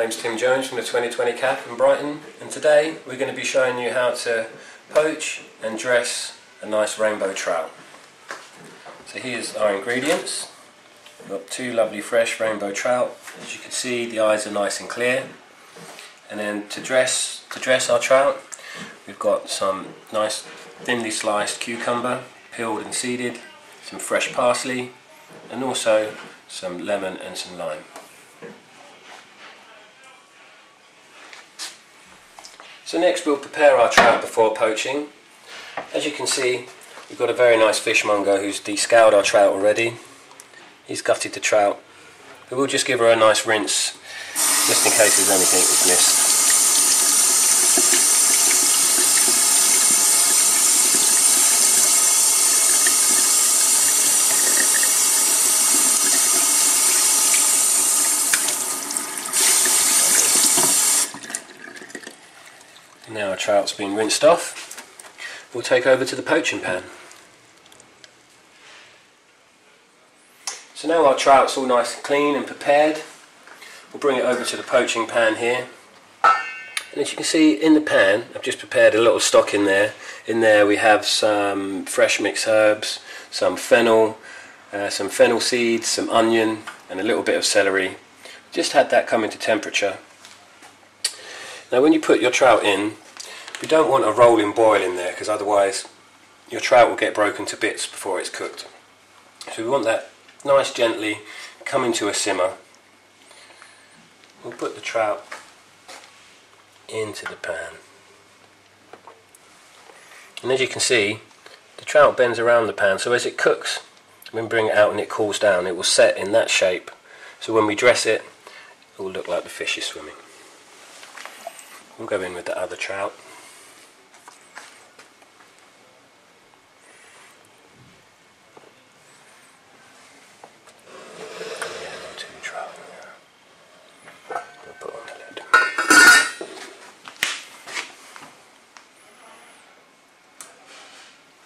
name's Tim Jones from the 2020 CAP in Brighton, and today we're going to be showing you how to poach and dress a nice rainbow trout. So here's our ingredients. We've got two lovely fresh rainbow trout. As you can see, the eyes are nice and clear. And then to dress our trout, we've got some nice thinly sliced cucumber, peeled and seeded, some fresh parsley, and also some lemon and some lime. So next we'll prepare our trout before poaching. As you can see, we've got a very nice fishmonger who's descaled our trout already. He's gutted the trout, but we'll just give her a nice rinse just in case there's anything we've missed. Now our trout's been rinsed off, we'll take over to the poaching pan. So now our trout's all nice and clean and prepared, we'll bring it over to the poaching pan here. And as you can see in the pan, I've just prepared a little stock in there. In there we have some fresh mixed herbs, some fennel seeds, some onion and a little bit of celery. Just had that come into temperature. Now when you put your trout in, you don't want a rolling boil in there because otherwise your trout will get broken to bits before it's cooked. So we want that nice gently coming to a simmer. We'll put the trout into the pan. And as you can see, the trout bends around the pan, so as it cooks, when we bring it out and it cools down, it will set in that shape. So when we dress it, it will look like the fish is swimming. We'll go in with the other trout.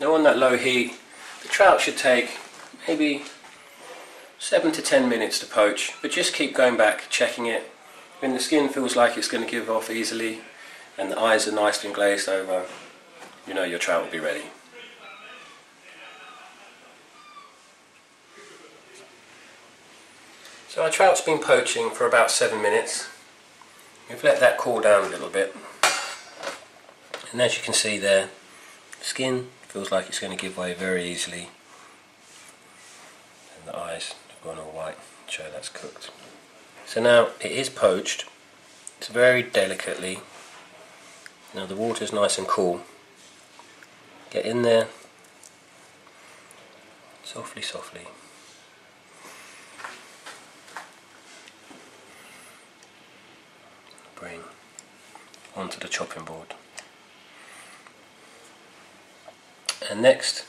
Now on that low heat, the trout should take maybe 7 to 10 minutes to poach, but just keep going back, checking it. When the skin feels like it's going to give off easily and the eyes are nicely glazed over, you know your trout will be ready. So our trout's been poaching for about 7 minutes. We've let that cool down a little bit, and as you can see there, the skin feels like it's going to give way very easily, and the eyes have gone all white to show that's cooked. So now it is poached. It's very delicately. Now the water's nice and cool. Get in there softly, softly. Bring onto the chopping board. And next,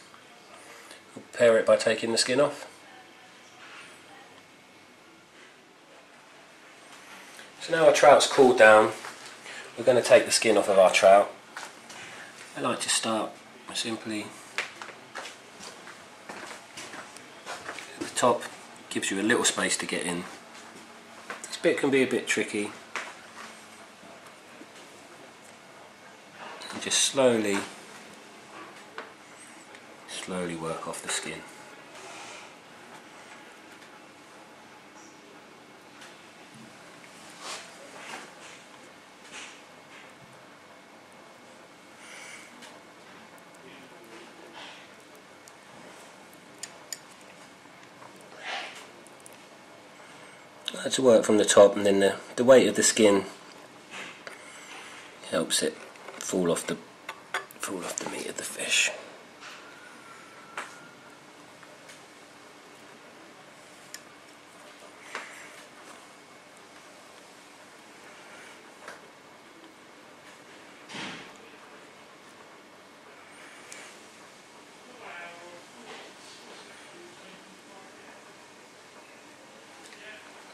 we'll prepare it by taking the skin off. So now our trout's cooled down, we're going to take the skin off of our trout. I like to start simply at the top, gives you a little space to get in. This bit can be a bit tricky. And just slowly work off the skin. That's work from the top, and then the weight of the skin helps it fall off the meat of the fish.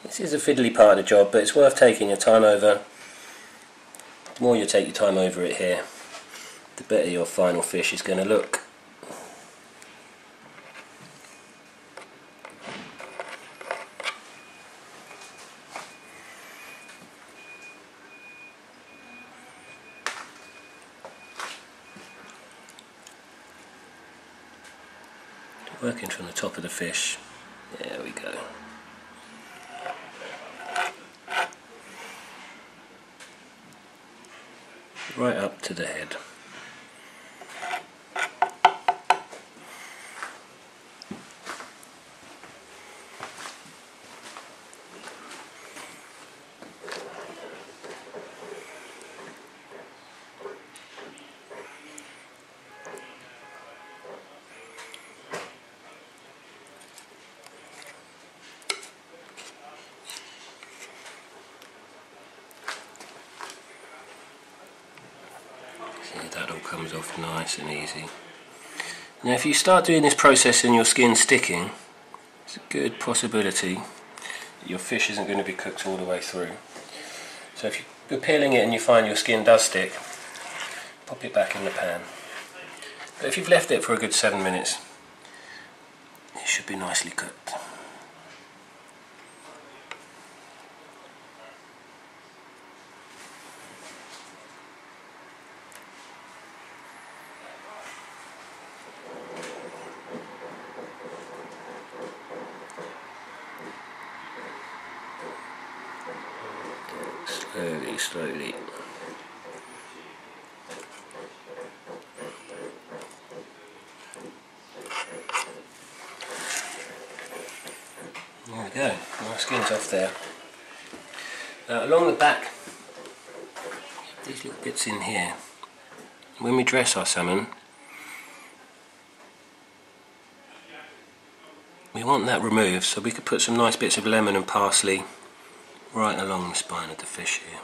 This is a fiddly part of the job, but it's worth taking your time over. The more you take your time over it here, the better your final fish is going to look. working from the top of the fish. There we go. Right up to the head. See, that all comes off nice and easy. Now if you start doing this process and your skin sticking, it's a good possibility that your fish isn't going to be cooked all the way through. So if you're peeling it and you find your skin does stick, pop it back in the pan. But if you've left it for a good 7 minutes, it should be nicely cooked. Slowly, slowly. There we go, my skin's off there. Now along the back, these little bits in here, when we dress our salmon, we want that removed, so we could put some nice bits of lemon and parsley right along the spine of the fish here.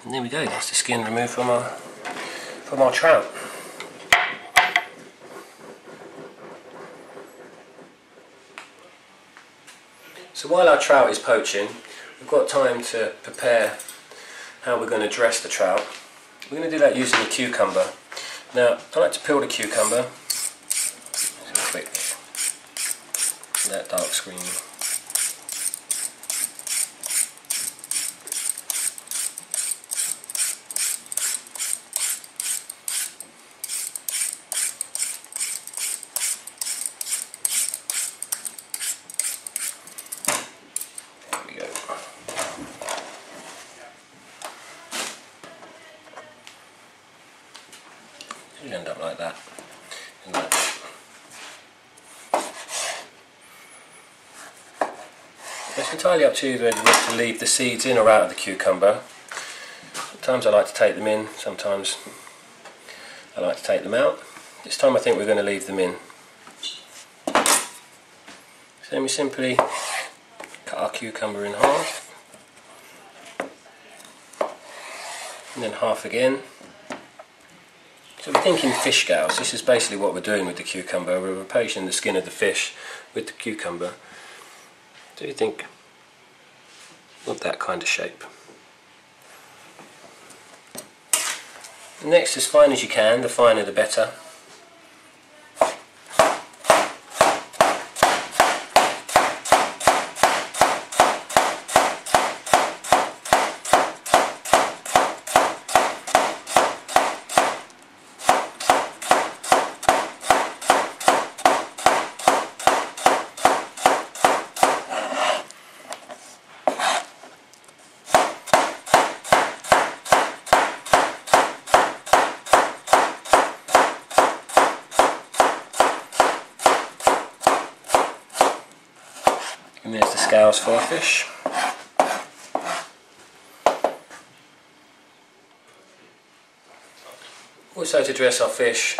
And there we go, that's the skin removed from our trout. So while our trout is poaching, we've got time to prepare how we're going to dress the trout. We're going to do that using a cucumber. Now, I like to peel the cucumber. Just a quick, that dark screen. You end up like that. It's entirely up to you whether you want to leave the seeds in or out of the cucumber. Sometimes I like to take them in, sometimes I like to take them out. This time I think we're going to leave them in. So then we simply cut our cucumber in half, and then half again. So we're thinking fish scales. This is basically what we're doing with the cucumber. We're replacing the skin of the fish with the cucumber. So you think of that kind of shape. Next, as fine as you can, the finer the better. And there's the scales for our fish. Also, to dress our fish,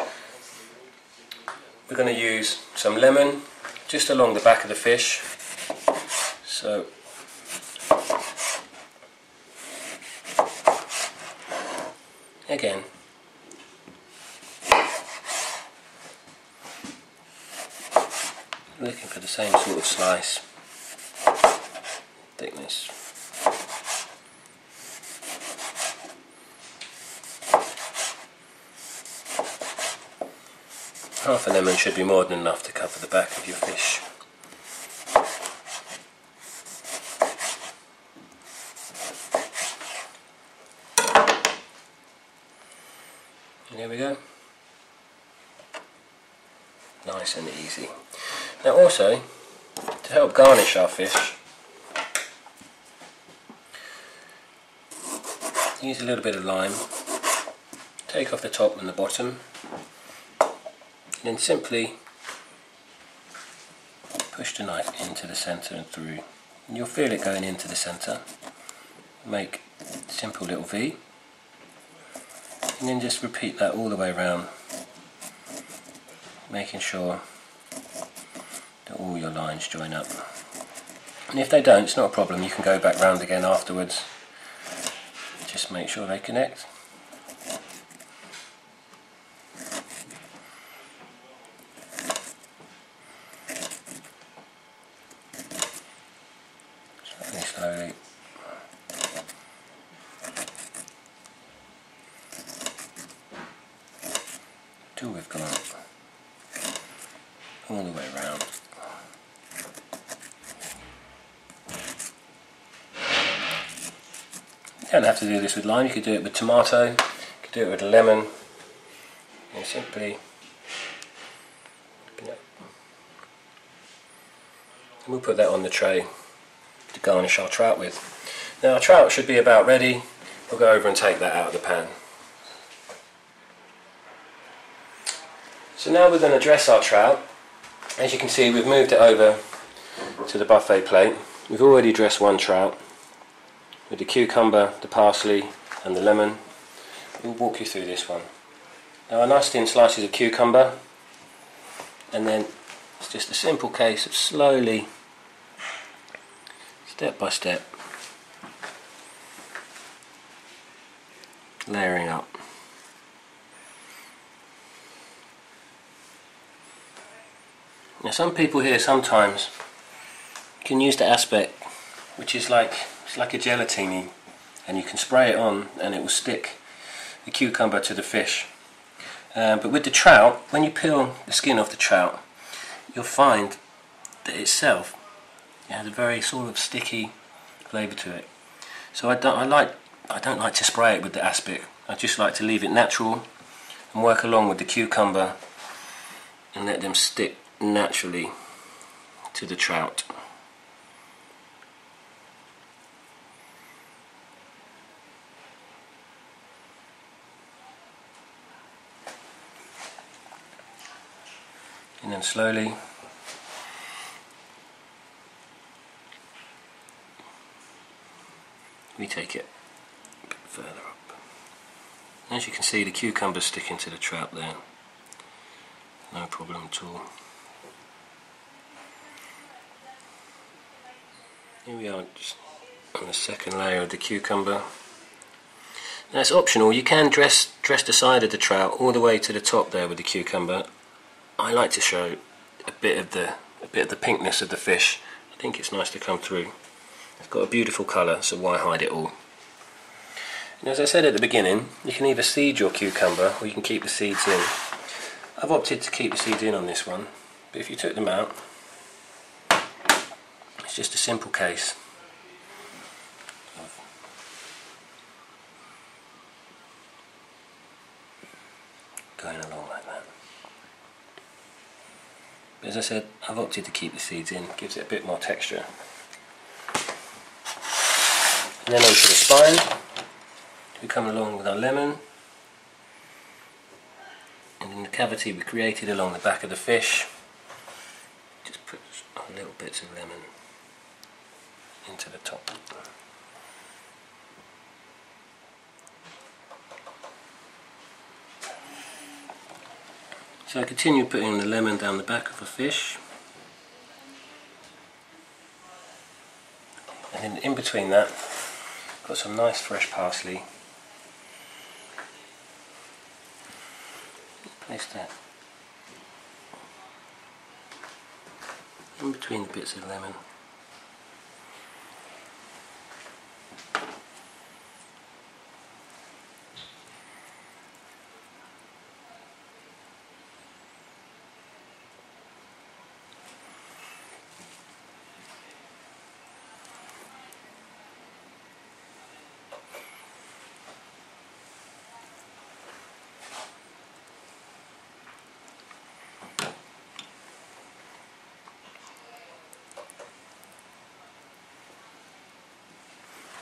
we're going to use some lemon just along the back of the fish. So again, looking for the same sort of slice thickness. Half a lemon should be more than enough to cover the back of your fish. And there we go. Nice and easy. Now also, to help garnish our fish, use a little bit of lime, take off the top and the bottom, and then simply push the knife into the centre and through. And you'll feel it going into the centre. Make a simple little V, and then just repeat that all the way around, making sure that all your lines join up. And if they don't, it's not a problem, you can go back round again afterwards. Just make sure they connect. Slowly. Till we've gone all the way around. You don't have to do this with lime, you could do it with tomato, you could do it with a lemon, and simply, and we'll put that on the tray to garnish our trout with. Now our trout should be about ready. We'll go over and take that out of the pan. So now we're going to dress our trout. As you can see, we've moved it over to the buffet plate. We've already dressed one trout with the cucumber, the parsley and the lemon. We'll walk you through this one. Now a nice thin slices of cucumber, and then it's just a simple case of slowly, step by step, layering up. Now some people here sometimes can use the aspect, which is it's like a gelatine, and you can spray it on and it will stick the cucumber to the fish. But with the trout, when you peel the skin off the trout, you'll find that itself has a very sort of sticky flavour to it. So I don't like to spray it with the aspic. I just like to leave it natural and work along with the cucumber and let them stick naturally to the trout. And then slowly we take it a bit further up. As you can see, the cucumber's sticking to the trout there. No problem at all. Here we are, just on the second layer of the cucumber. Now it's optional, you can dress the side of the trout all the way to the top there with the cucumber. I like to show a bit of the pinkness of the fish. I think it's nice to come through. It's got a beautiful colour, so why hide it all? And as I said at the beginning, you can either seed your cucumber or you can keep the seeds in. I've opted to keep the seeds in on this one, but if you took them out, it's just a simple case of going along like that. But as I said, I've opted to keep the seeds in, gives it a bit more texture. And then onto the spine, we come along with our lemon, and in the cavity we created along the back of the fish, just put our little bits of lemon into the top. So I continue putting the lemon down the back of the fish, and then in between that got some nice fresh parsley. Place that in between the bits of lemon.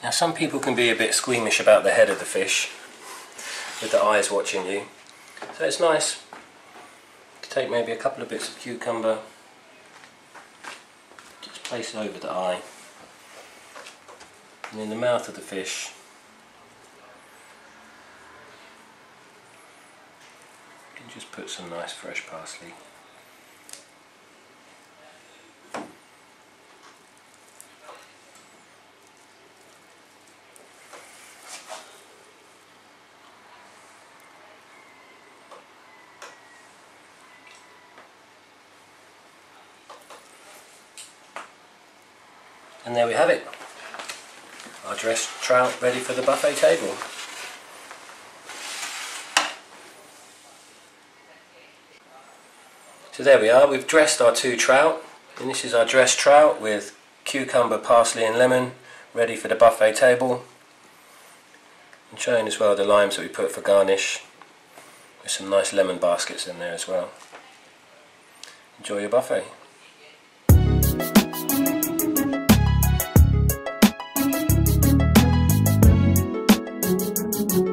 Now some people can be a bit squeamish about the head of the fish with the eyes watching you, so it's nice to take maybe a couple of bits of cucumber, just place it over the eye, and in the mouth of the fish you can just put some nice fresh parsley. And there we have it, our dressed trout ready for the buffet table. So there we are, we've dressed our 2 trout, and this is our dressed trout with cucumber, parsley and lemon ready for the buffet table. And showing as well the limes that we put for garnish, with some nice lemon baskets in there as well. Enjoy your buffet. Thank you.